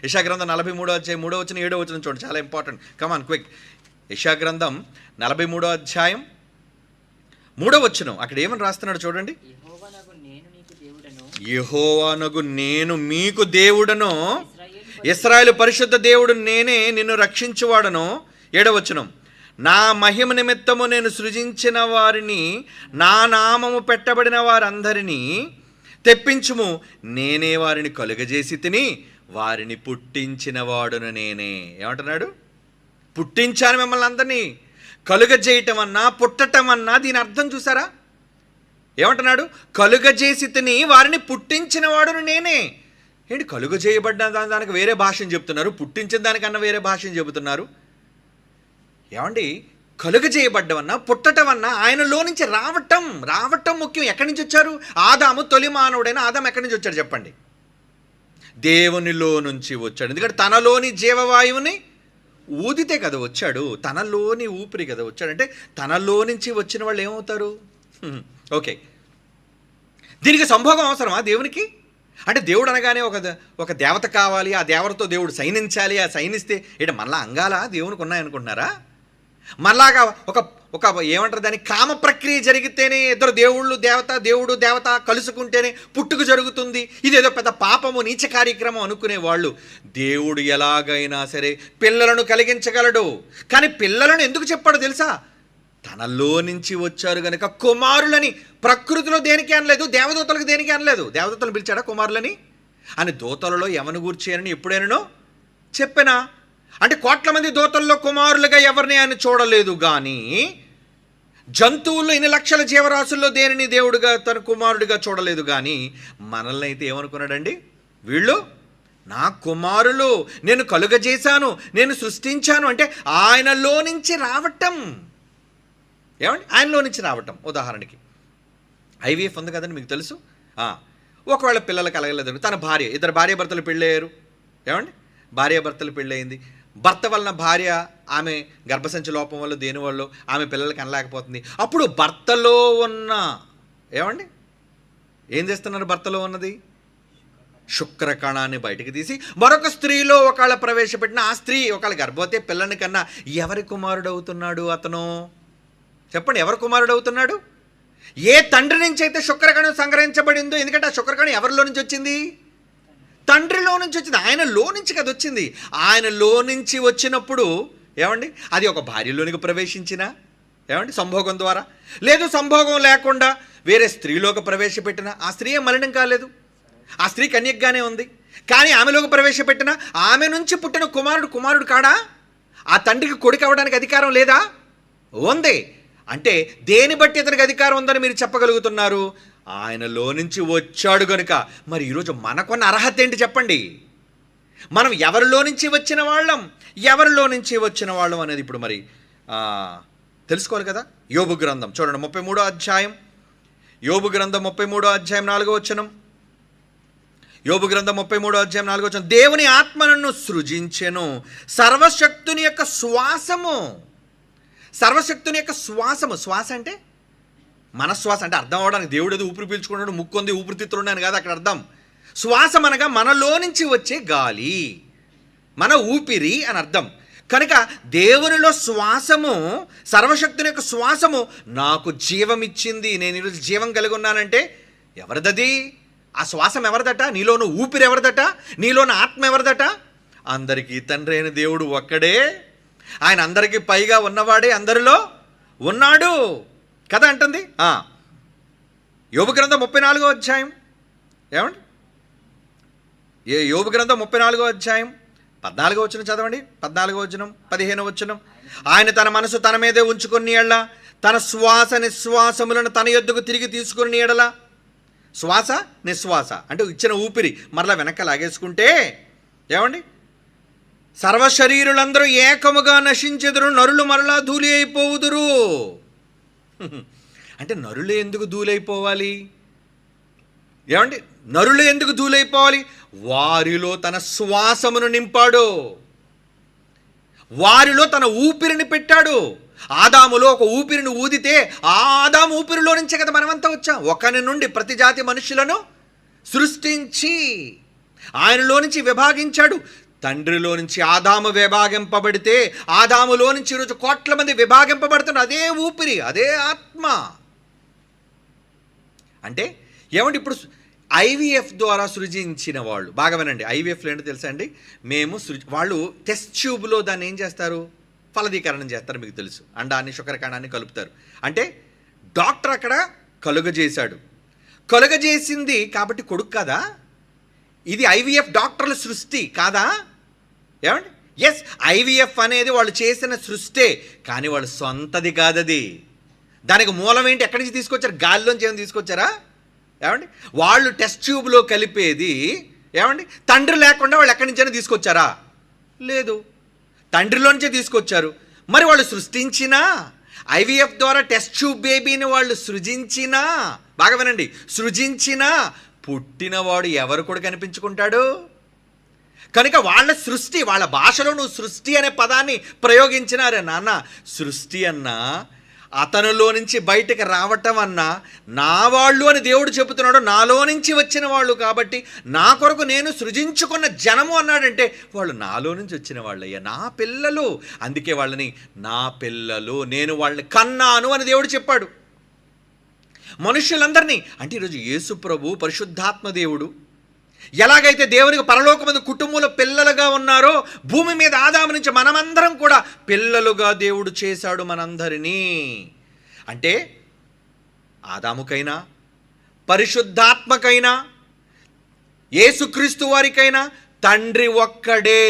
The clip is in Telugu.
యెషయా గ్రంథం 43వ అధ్యాయం 3వ వచనం 7వ వచనం చూడండి, చాలా ఇంపార్టెంట్. Come on quick. యెషయా గ్రంథం 43వ అధ్యాయం 3వ వచనం, అక్కడ ఏమని రాస్తున్నాడు చూడండి. యెహోవానగు నేను మీకు దేవుడను, ఇశ్రాయేలు పరిశుద్ధ దేవుడు నేనే, నిన్ను రక్షించువాడను. 7వ వచనం, నా మహిమ నిమిత్తము నేను సృజించిన వారిని, నా నామము పెట్టబడిన వారందరినీ తెప్పించుము, నేనే వారిని కలుగజేసి తిని వారిని పుట్టించిన వాడును నేనే. ఏమంటున్నాడు? పుట్టించాను మిమ్మల్ని అందరినీ. కలుగజేయటం అన్నా పుట్టటం అన్నా దీని అర్థం చూసారా? ఏమంటున్నాడు? కలుగజేసి తిని వారిని పుట్టించిన వాడును నేనే. ఏంటి, కలుగజేయబడ్డ దానికి వేరే భాషను చెప్తున్నారు, పుట్టించిన దానికన్నా వేరే భాషను చెబుతున్నారు. ఏమండి, కలుగజేయబడ్డవన్నా పుట్టటం అన్నా ఆయనలో నుంచి రావటం ముఖ్యం. ఎక్కడి నుంచి వచ్చారు? ఆదాము, తొలి మానవుడైన ఆదాము ఎక్కడి నుంచి వచ్చాడు చెప్పండి? దేవునిలో నుంచి వచ్చాడు. ఎందుకంటే తనలోని జీవవాయువుని ఊదితే కదా వచ్చాడు, తనలోని ఊపిరి కదా వచ్చాడు. అంటే తనలో నుంచి వచ్చిన వాళ్ళు ఏమవుతారు? ఓకే, దీనికి సంభోగం అవసరమా దేవునికి? అంటే దేవుడు అనగానే ఒక దేవత కావాలి, ఆ దేవతతో దేవుడు సైనించాలి, ఆ సైనిస్తే ఏంటి మళ్ళా అంగాలా దేవునికి ఉన్నాయనుకుంటున్నారా? మళ్ళాగా ఒక ఏమంటారు దాన్ని, కామ ప్రక్రియ జరిగితేనే ఇద్దరు దేవుడు దేవత కలుసుకుంటేనే పుట్టుక జరుగుతుంది, ఇదేదో పెద్ద పాపము నీచ కార్యక్రమం అనుకునే వాళ్ళు. దేవుడు ఎలాగైనా సరే పిల్లలను కలిగించగలడు. కానీ పిల్లలను ఎందుకు చెప్పాడో తెలుసా? తనలో నుంచి వచ్చారు గనక కుమారులని. ప్రకృతిలో దేనికి అనలేదు, దేవదూతలకు దేనికి అనలేదు. దేవదూతలు పిలిచాడా కుమారులని అని? దూతలలో ఎవరిని గూర్చేయనని ఎప్పుడైనానో చెప్పినా? అంటే కోట్ల మంది దూతల్లో కుమారులుగా ఎవరిని ఆయన చూడలేదు. కానీ జంతువుల్లో ఇన్ని లక్షల జీవరాశుల్లో దేనిని దేవుడిగా తన కుమారుడిగా చూడలేదు. కానీ మనల్ని అయితే ఏమనుకున్నాడండి? వీళ్ళు నా కుమారులు, నేను కలుగజేశాను, నేను సృష్టించాను. అంటే ఆయనలో నుంచి రావటం. ఏమండి, ఆయనలో నుంచి రావటం. ఉదాహరణకి ఐవీఎఫ్ ఉంది కదండి, మీకు తెలుసు. ఒకవేళ పిల్లలు కలగలేదు, తన భార్య, ఇద్దరు భార్యాభర్తలు పెళ్ళయ్యారు. ఏమండి, భార్యాభర్తలు పెళ్ళయింది. భర్త వలన భార్య, ఆమె గర్భసంచి లోపం వల్ల దేని వల్ల ఆమె పిల్లలకి అనలేకపోతుంది. అప్పుడు భర్తలో ఉన్న ఏమండి ఏం చేస్తున్నారు? భర్తలో ఉన్నది శుక్రకణాన్ని బయటికి తీసి మరొక స్త్రీలో ఒకవేళ ప్రవేశపెట్టిన ఆ స్త్రీ ఒకవేళ గర్భవతి పిల్లని కన్నా ఎవరి కుమారుడు అవుతున్నాడు అతను? చెప్పండి, ఎవరి కుమారుడు అవుతున్నాడు? ఏ తండ్రి నుంచి అయితే శుక్రకణం సంగ్రహించబడిందో, ఎందుకంటే ఆ శుక్రకణం ఎవరిలో నుంచి వచ్చింది? తండ్రిలో నుంచి వచ్చింది. ఆయనలో నుంచి కదా వచ్చింది. ఆయనలో నుంచి వచ్చినప్పుడు ఏమండి, అది ఒక భార్యలోనికి ప్రవేశించిన ఏమండి సంభోగం ద్వారా, లేదు సంభోగం లేకుండా వేరే స్త్రీలోకి ప్రవేశపెట్టిన ఆ స్త్రీ ఏం మలినం కాలేదు, ఆ స్త్రీ కన్యకగానే ఉంది. కానీ ఆమెలోకి ప్రవేశపెట్టిన ఆమె నుంచి పుట్టిన కుమారుడు కాడా? ఆ తండ్రికి కొడుకు అవ్వడానికి అధికారం లేదా? ఉంది. అంటే దేని బట్టి ఇతనికి అధికారం ఉందని మీరు చెప్పగలుగుతున్నారు? ఆయనలో నుంచి వచ్చాడు గనుక. మరి ఈరోజు మనకున్న అర్హత ఏంటి చెప్పండి? మనం ఎవరిలో నుంచి వచ్చిన వాళ్ళం అనేది ఇప్పుడు మరి తెలుసుకోవాలి కదా. యోబు గ్రంథం చూడండి 33వ అధ్యాయం, యోబు గ్రంథం 33వ అధ్యాయం 4వ వచనం. యోబు గ్రంథం 33వ అధ్యాయం 4వ వచనం, దేవుని ఆత్మ నన్ను సృజించెను, సర్వశక్తుని యొక్క శ్వాసము. సర్వశక్తుని యొక్క శ్వాసము. శ్వాస అంటే మనశ్వాస అంటే అర్థం అవడానికి దేవుడు ఏదో ఊపిరి పీల్చుకున్నాడు, ముక్కుంది ఊపిరితిత్తులున్నాను కాదు అక్కడ అర్థం. శ్వాసం అనగా మనలో నుంచి వచ్చే గాలి, మన ఊపిరి అని అర్థం. కనుక దేవునిలో శ్వాసము, సర్వశక్తుని యొక్క శ్వాసము నాకు జీవం ఇచ్చింది. నేను ఈరోజు జీవం కలిగి ఉన్నానంటే ఎవరిదది? ఆ శ్వాసం ఎవరిదట? నీలోని ఊపిరి ఎవరిదట? నీలోని ఆత్మ ఎవరిదట? అందరికీ తండ్రి అయిన దేవుడు ఒక్కడే. ఆయన అందరికీ పైగా ఉన్నవాడే అందరిలో ఉన్నాడు కదా అంటుంది. యోబు గ్రంథం 34వ అధ్యాయం ఏమండి, యోబు గ్రంథం 34వ అధ్యాయం 14వ వచనం చదవండి. 14వ వచనం 15వ వచనం, ఆయన తన మనసు తన మీదే ఉంచుకుని ఎడల, తన శ్వాస నిశ్వాసములను తన యొద్దకు తిరిగి తీసుకుని ఎడల. శ్వాస నిశ్వాస అంటే ఇచ్చిన ఊపిరి మరలా వెనక్కి లాగేసుకుంటే ఏమండి, సర్వశరీరులందరూ ఏకముగా నశించెదరు, నరులు మరలా ధూళి అయిపోవుదురు. అంటే నరులు ఎందుకు ధూళైపోవాలి? ఏమండి, నరులు ఎందుకు ధూళైపోవాలి? వారిలో తన శ్వాసమును నింపాడు, వారిలో తన ఊపిరిని పెట్టాడు. ఆదాములో ఒక ఊపిరిని ఊదితే ఆ ఆదాము ఊపిరిలో నుంచే కదా మనమంతా వచ్చాం. ఒకని నుండి ప్రతి జాతి మనుషులను సృష్టించి ఆయనలో నుంచి విభాగించాడు. తండ్రిలో నుంచి ఆదాము విభాగింపబడితే ఆదాములో నుంచి ఈరోజు కోట్ల మంది విభాగింపబడుతున్నారు. అదే ఊపిరి, అదే ఆత్మ. అంటే ఏమంటే ఇప్పుడు ఐవీఎఫ్ ద్వారా సృజించిన వాళ్ళు, బాగా వినండి, ఐవీఎఫ్లో ఏంటో తెలుసా అండి, వాళ్ళు టెస్ట్ ట్యూబ్లో దాన్ని ఏం చేస్తారు, ఫలదీకరణం చేస్తారు, మీకు తెలుసు, అండాన్ని శుక్రకణాన్ని కలుపుతారు. అంటే డాక్టర్ అక్కడ కలుగజేశాడు, కలుగజేసింది కాబట్టి కొడుకు కాదా? ఇది ఐవీఎఫ్ డాక్టర్ల సృష్టి కాదా? ఏమండి? ఎస్, ఐవీఎఫ్ అనేది వాళ్ళు చేసిన సృష్టే, కానీ వాళ్ళు సొంతది కాదది. దానికి మూలం ఏంటి? ఎక్కడి నుంచి తీసుకొచ్చారు? గాలిలోంచి ఏమైనా తీసుకొచ్చారా? ఏమండి? వాళ్ళు టెస్ట్ ట్యూబ్లో కలిపేది ఏమండి తండ్రి లేకుండా వాళ్ళు ఎక్కడి నుంచైనా తీసుకొచ్చారా? లేదు, తండ్రిలోంచే తీసుకొచ్చారు. మరి వాళ్ళు సృష్టించినా, ఐవీఎఫ్ ద్వారా టెస్ట్ ట్యూబ్ బేబీని వాళ్ళు సృజించినా, బాగా వినండి, సృజించినా పుట్టినవాడు ఎవరు కూడా కనిపించుకుంటాడు. కనుక వాళ్ళ సృష్టి, వాళ్ళ భాషలో నువ్వు సృష్టి అనే పదాన్ని ప్రయోగించినారే నాన్న. సృష్టి అన్నా, అతనిలో నుంచి బయటకు రావటం అన్నా, నా వాళ్ళు అని దేవుడు చెబుతున్నాడు, నాలో నుంచి వచ్చిన వాళ్ళు కాబట్టి నా కొరకు నేను సృజించుకున్న జనము అన్నాడంటే వాళ్ళు నాలో నుంచి వచ్చిన వాళ్ళయ్యా, నా పిల్లలు. అందుకే వాళ్ళని నా పిల్లలు, నేను వాళ్ళని కన్నాను అని దేవుడు చెప్పాడు. మనుషులందరినీ అంటే ఈరోజు యేసు ప్రభు పరిశుద్ధాత్మ దేవుడు ఎలాగైతే దేవునికి పరలోకమందు కుటుంబంలో పిల్లలుగా ఉన్నారో, భూమి మీద ఆదాము నుంచి మనమందరం కూడా పిల్లలుగా దేవుడు చేశాడు మనందరినీ. అంటే ఆదాముకైనా, పరిశుద్ధాత్మకైనా, యేసుక్రీస్తు వారికైనా తండ్రి ఒక్కడే.